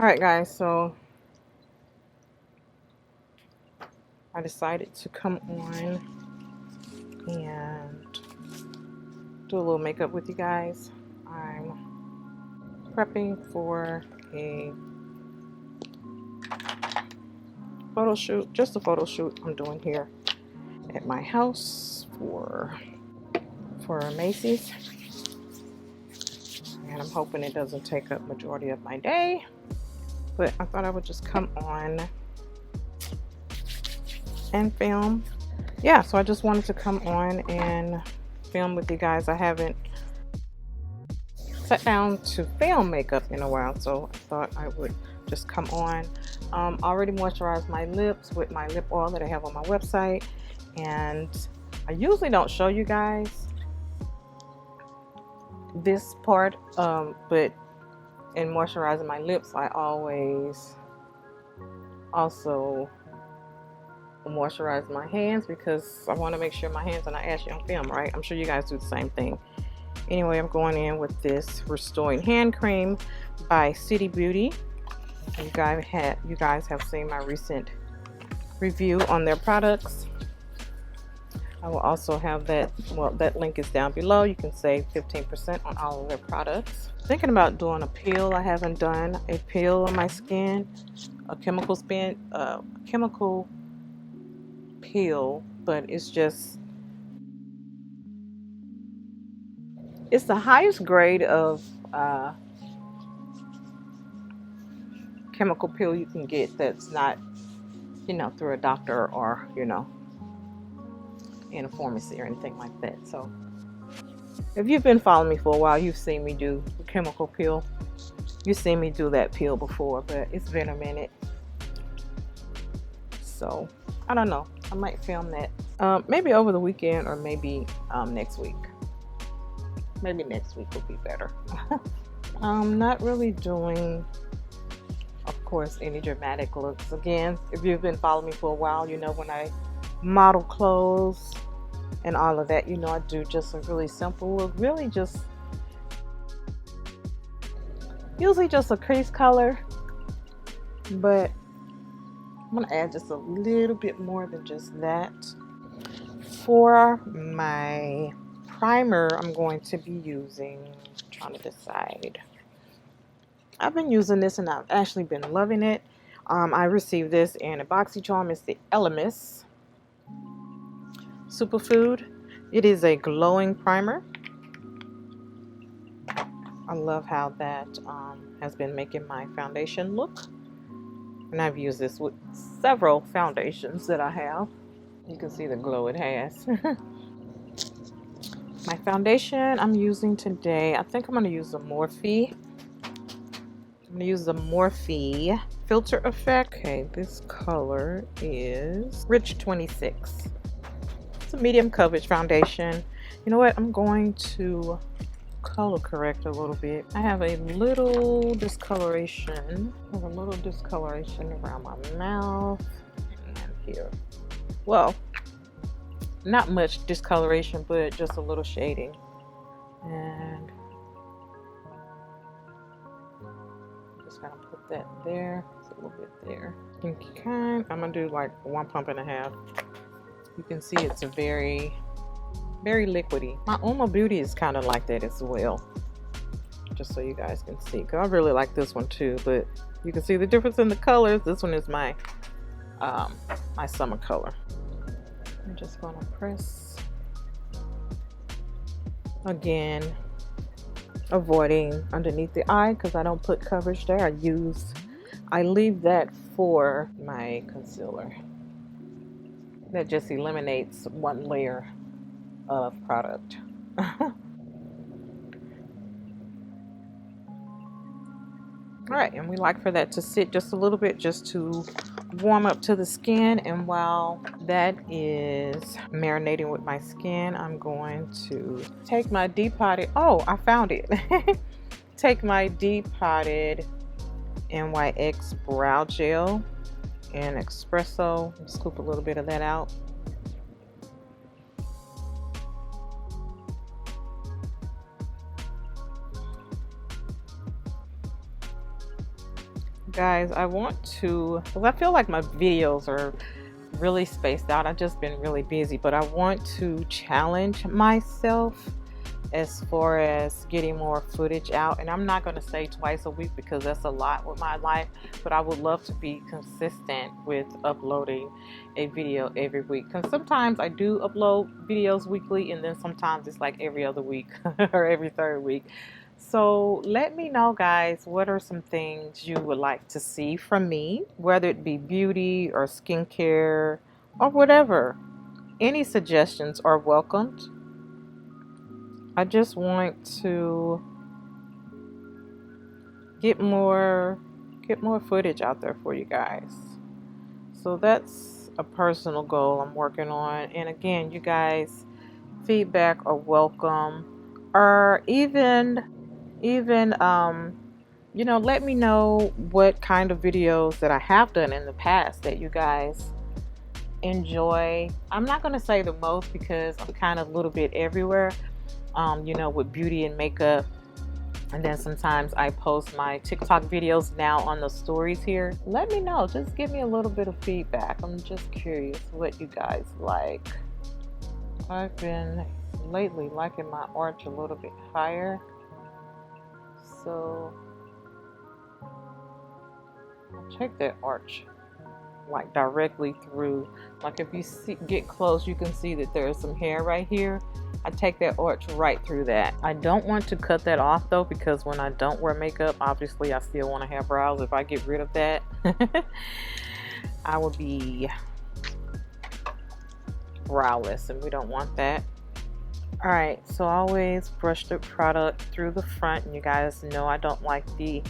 Alright guys, so I decided to come on and do a little makeup with you guys. I'm prepping for a photo shoot, just a photo shoot I'm doing here at my house for Macys, and I'm hoping it doesn't take up majority of my day, but I thought I would just come on and film. Yeah, so I just wanted to come on and film with you guys. I haven't sat down to film makeup in a while, so I thought I would just come on. Already moisturized my lips with my lip oil that I have on my website, and I usually don't show you guys this part, but in moisturizing my lips I always also moisturize my hands because I want to make sure my hands are not ashy on film, right? I'm sure you guys do the same thing. Anyway, I'm going in with this Restoring Hand Cream by City Beauty. You guys have seen my recent review on their products. I will also have that, well, that link is down below. You can save 15% on all of their products. Thinking about doing a peel. I haven't done a peel on my skin, a chemical peel, but it's the highest grade of chemical peel you can get that's not, you know, through a doctor or, you know, in a pharmacy or anything like that. So if you've been following me for a while, you've seen me do the chemical peel. You've seen me do that peel before, but it's been a minute. So I don't know, I might film that maybe over the weekend or maybe next week. Maybe next week will be better. I'm not really doing, of course, any dramatic looks. Again, if you've been following me for a while, you know when I model clothes and all of that, you know I do just a really simple look, really just usually just a crease color, but I'm gonna add just a little bit more than just that. For my primer, I'm going to be using, trying to decide. I've been using this and I've actually been loving it. I received this in a BoxyCharm. It's the Elemis Superfood. It is a glowing primer. I love how that has been making my foundation look. And I've used this with several foundations that I have. You can see the glow it has. My foundation I'm using today, I think I'm going to use the Morphe. I'm going to use the Morphe Filter Effect. Okay, this color is Rich 26. It's a medium coverage foundation. You know what? I'm going to color correct a little bit. I have a little discoloration. Around my mouth and here. Well, not much discoloration, but just a little shading. And just gonna put that there. It's a little bit there. I'm gonna do like 1 pump and a half. You can see it's a very liquidy. My Opal Beauty is kind of like that as well. Just so you guys can see, because I really like this one too, but you can see the difference in the colors. This one is my my summer color. I'm just gonna press again, avoiding underneath the eye because I don't put coverage there. I leave that for my concealer. That just eliminates one layer of product. Alright, and we like for that to sit just a little bit, just to warm up to the skin. And while that is marinating with my skin, I'm going to take my depotted, oh, I found it. Take my depotted NYX brow gel and espresso, scoop a little bit of that out. guys, I want to, because I feel like my videos are really spaced out. I've just been really busy, but I want to challenge myself as far as getting more footage out. And I'm not going to say twice a week because that's a lot with my life, but I would love to be consistent with uploading a video every week, because sometimes I do upload videos weekly, and then sometimes it's like every other week or every third week. So let me know, guys, what are some things you would like to see from me, whether it be beauty or skincare or whatever. Any suggestions are welcomed. I just want to get more footage out there for you guys. So that's a personal goal I'm working on. And again, you guys, feedback are welcome, or even you know, let me know what kind of videos that I have done in the past that you guys enjoy. I'm not going to say the most because I'm kind of a little bit everywhere, you know, with beauty and makeup. And then sometimes I post my TikTok videos now on the stories here. Let me know. Just give me a little bit of feedback. I'm just curious what you guys like. I've been lately liking my arch a little bit higher. So I'll check that arch like directly through. Like if you get close, you can see that there's some hair right here. I take that arch right through that. I don't want to cut that off though, because when I don't wear makeup, obviously I still want to have brows. If I get rid of that, I will be browless, and we don't want that. All right, so I always brush the product through the front, and you guys know I don't like the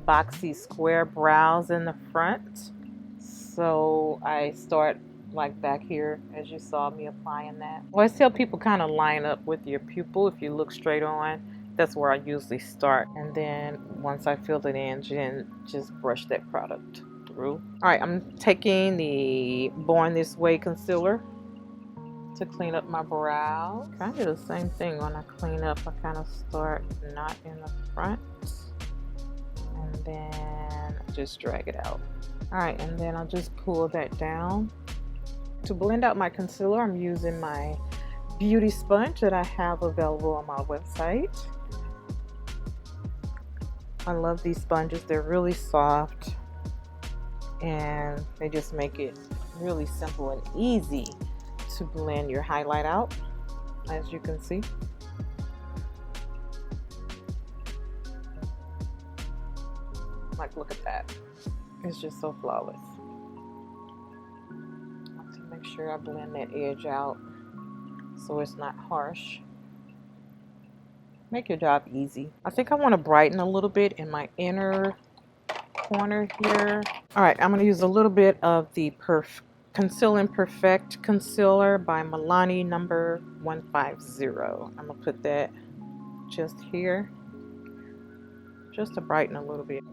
boxy square brows in the front. So I start like back here, as you saw me applying that. I always tell people kind of line up with your pupil. If you look straight on, that's where I usually start. And then once I fill it in, just brush that product through. All right, I'm taking the Born This Way concealer to clean up my brows. Kind of the same thing when I clean up. I kind of start not in the front, and then just drag it out. All right, and then I'll just pull that down. To blend out my concealer, I'm using my beauty sponge that I have available on my website. I love these sponges. They're really soft, and they just make it really simple and easy to blend your highlight out, as you can see. Like, look at that. It's just so flawless. Make sure I blend that edge out so it's not harsh. Make your job easy. I think I want to brighten a little bit in my inner corner here. All right, I'm going to use a little bit of the Conceal and Perfect concealer by Mabeline number 150. I'm going to put that just here, just to brighten a little bit.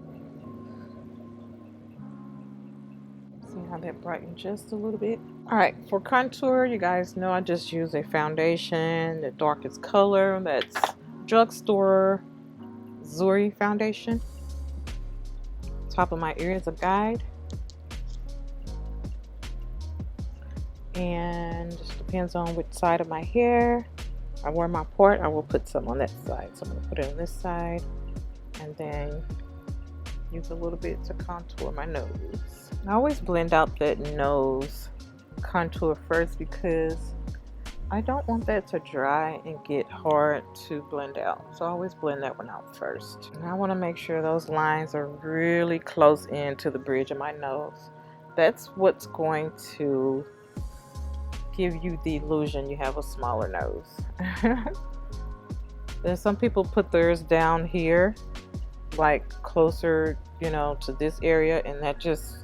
See how that brightened just a little bit. All right, for contour, you guys know I just use a foundation, the darkest color. That's drugstore Viori foundation. Top of my ear is a guide, and just depends on which side of my hair I wear my part. I will put some on that side, so I'm going to put it on this side, and then use a little bit to contour my nose. I always blend out that nose contour first because I don't want that to dry and get hard to blend out. So I always blend that one out first. And I want to make sure those lines are really close in to the bridge of my nose. That's what's going to give you the illusion you have a smaller nose. Then some people put theirs down here, like closer, you know, to this area, and that just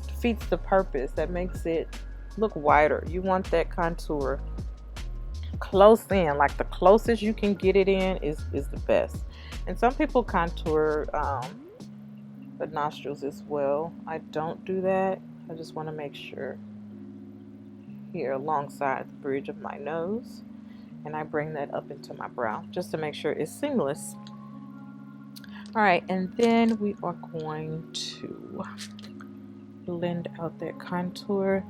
defeats the purpose. That makes it look wider. You want that contour close in, like the closest you can get it in is the best. And some people contour the nostrils as well. I don't do that. I just want to make sure here alongside the bridge of my nose, and I bring that up into my brow just to make sure it's seamless. All right, and then we are going to blend out that contour.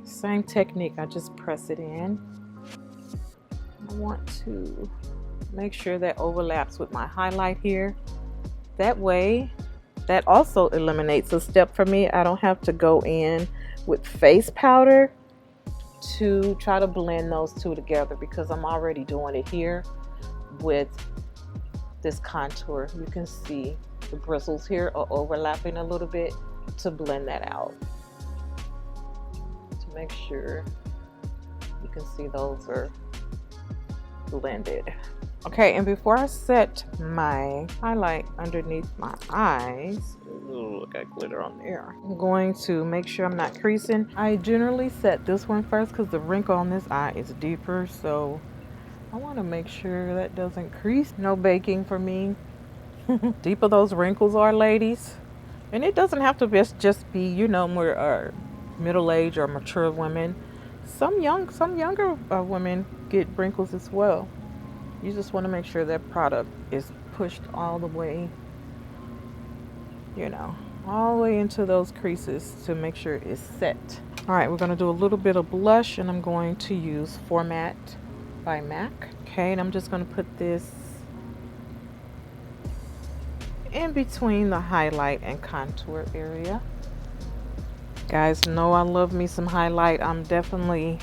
Same technique, I just press it in. I want to make sure that overlaps with my highlight here. That way, that also eliminates a step for me. I don't have to go in with face powder to try to blend those two together because I'm already doing it here with this contour. You can see the bristles here are overlapping a little bit to blend that out. To make sure you can see those are blended. Okay, and before I set my highlight underneath my eyes, ooh, got glitter on there, I'm going to make sure I'm not creasing. I generally set this one first because the wrinkle on this eye is deeper, so I want to make sure that doesn't crease. No baking for me. Deeper those wrinkles are, ladies. And it doesn't have to just be, you know, more middle-aged or mature women. Some younger women get wrinkles as well. You just want to make sure that product is pushed all the way, you know, all the way into those creases to make sure it's set. All right, we're going to do a little bit of blush, and I'm going to use Format by MAC. Okay, and I'm just going to put this in between the highlight and contour area. Guys know I love me some highlight. I'm definitely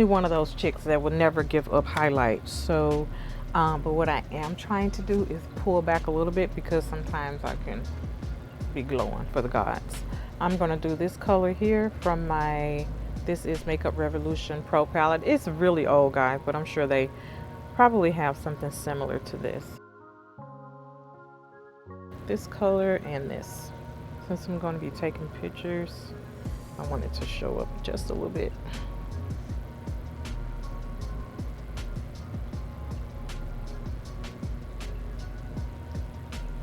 one of those chicks that will never give up highlight. So but what I am trying to do is pull back a little bit because sometimes I can be glowing for the gods. I'm going to do this color here from my This Is Makeup Revolution Pro palette. It's really old, guys, but I'm sure they probably have something similar to this color and this. Since I'm going to be taking pictures, I want it to show up just a little bit.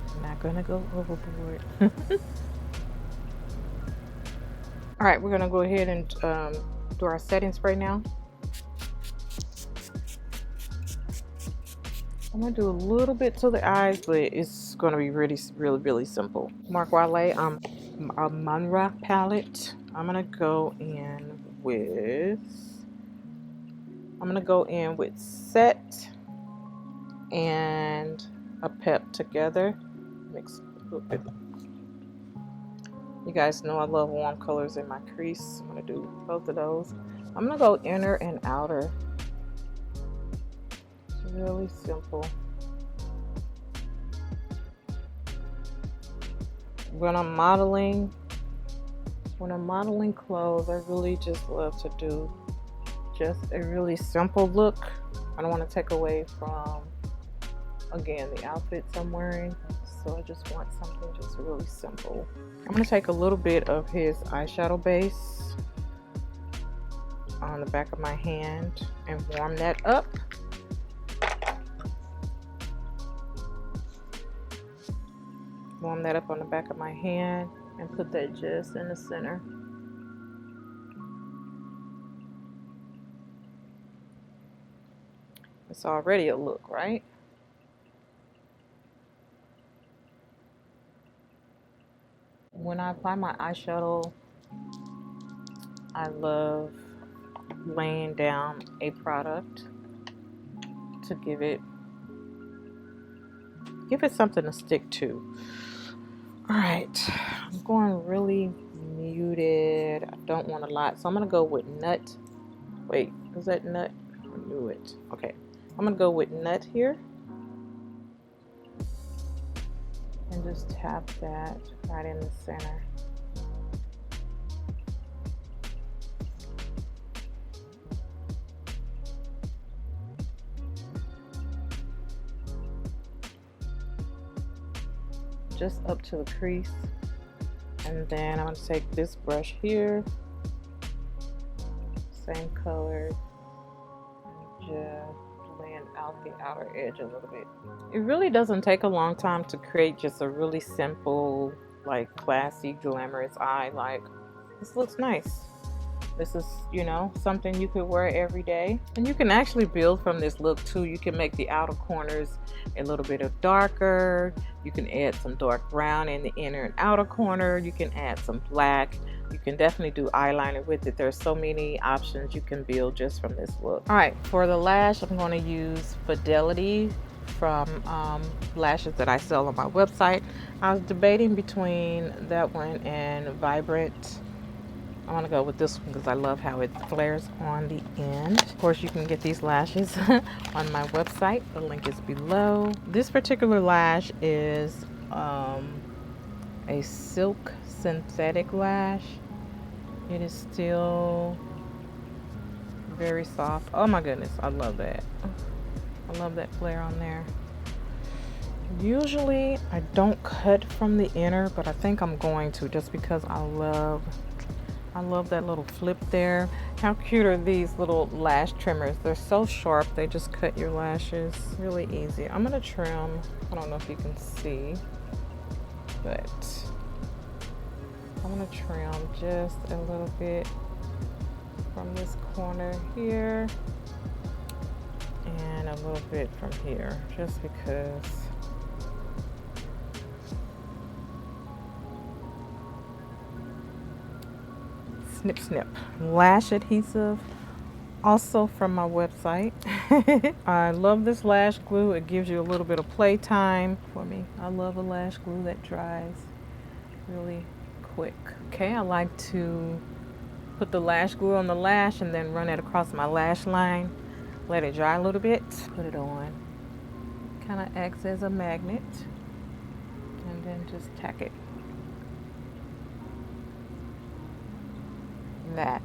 I'm not going to go overboard. All right, we're going to go ahead and do our setting spray now. I'm going to do a little bit to the eyes, but it's going to be really simple. Marc Wile, a Monra palette. I'm going to go in with Set and a Pep together. Mix a little bit. You guys know I love warm colors in my crease. I'm going to do both of those. I'm going to go inner and outer. It's really simple. When I'm modeling clothes, I really just love to do just a really simple look. I don't want to take away from, again, the outfits I'm wearing. So I just want something just really simple. I'm going to take a little bit of his eyeshadow base on the back of my hand and warm that up. Warm that up on the back of my hand and put that just in the center. It's already a look, right? When I apply my eyeshadow, I love laying down a product to give it something to stick to. All right, I'm going really muted. I don't want a lot, so I'm gonna go with Nut. Wait, is that Nut? I knew it. Okay, I'm gonna go with Nut here and just tap that right in the center. Just up to the crease, and then I'm going to take this brush here, same color, and just blend out the outer edge a little bit. It really doesn't take a long time to create just a really simple, like classy, glamorous eye. Like, this looks nice. This is, you know, something you could wear every day. And you can actually build from this look too. You can make the outer corners a little bit of darker. You can add some dark brown in the inner and outer corner. You can add some black. You can definitely do eyeliner with it. There's so many options you can build just from this look. All right, for the lash, I'm going to use Fidelity from lashes that I sell on my website. I was debating between that one and Vibrant. I want to go with this one because I love how it flares on the end. Of course, you can get these lashes on my website. The link is below. This particular lash is a silk synthetic lash. It is still very soft. Oh my goodness, I love that. I love that flare on there. Usually, I don't cut from the inner, but I think I'm going to just because I love that little flip there. How cute are these little lash trimmers? They're so sharp, they just cut your lashes really easy. I'm gonna trim, I don't know if you can see, but I'm gonna trim just a little bit from this corner here and a little bit from here, just because. Snip, snip. Lash adhesive, also from my website. I love this lash glue. It gives you a little bit of play time for me. I love a lash glue that dries really quick. Okay, I like to put the lash glue on the lash and then run it across my lash line. Let it dry a little bit. Put it on. Kind of acts as a magnet. And then just tack it. That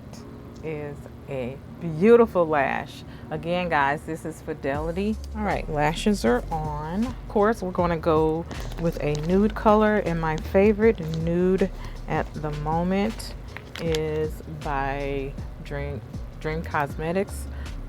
is a beautiful lash. Again, guys, this is Fidelity. All right, lashes are on. Of course, we're going to go with a nude color, and my favorite nude at the moment is by Dream Cosmetics,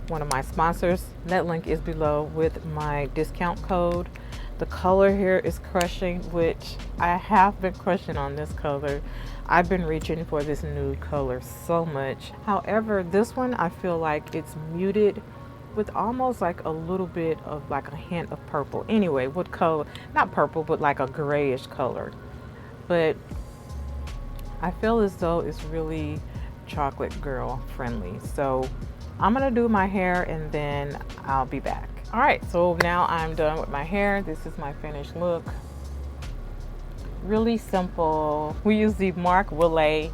one of my sponsors. That link is below with my discount code. The color here is Crushing, which I have been crushing on this color. I've been reaching for this nude color so much. However, this one I feel like it's muted with almost like a little bit of like a hint of purple. Anyway, what color? Not purple, but like a grayish color. But I feel as though it's really chocolate girl friendly. So I'm gonna do my hair and then I'll be back. All right, so now I'm done with my hair. This is my finished look. Really simple. We use the Marc Wile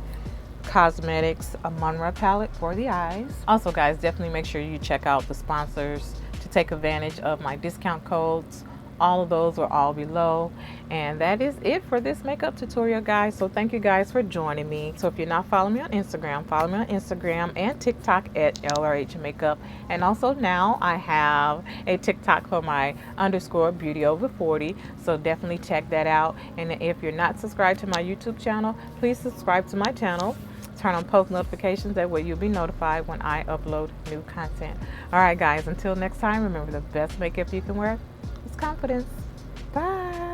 Cosmetics Monra palette for the eyes. Also, guys, definitely make sure you check out the sponsors to take advantage of my discount codes. All of those are all below. And that is it for this makeup tutorial, guys. So thank you guys for joining me. So if you're not following me on Instagram, follow me on Instagram and TikTok at LRHMakeup. And also now I have a TikTok for my _beauty over 40. So definitely check that out. And if you're not subscribed to my YouTube channel, please subscribe to my channel. Turn on post notifications, that way you'll be notified when I upload new content. All right, guys, until next time, remember the best makeup you can wear is confidence. Bye.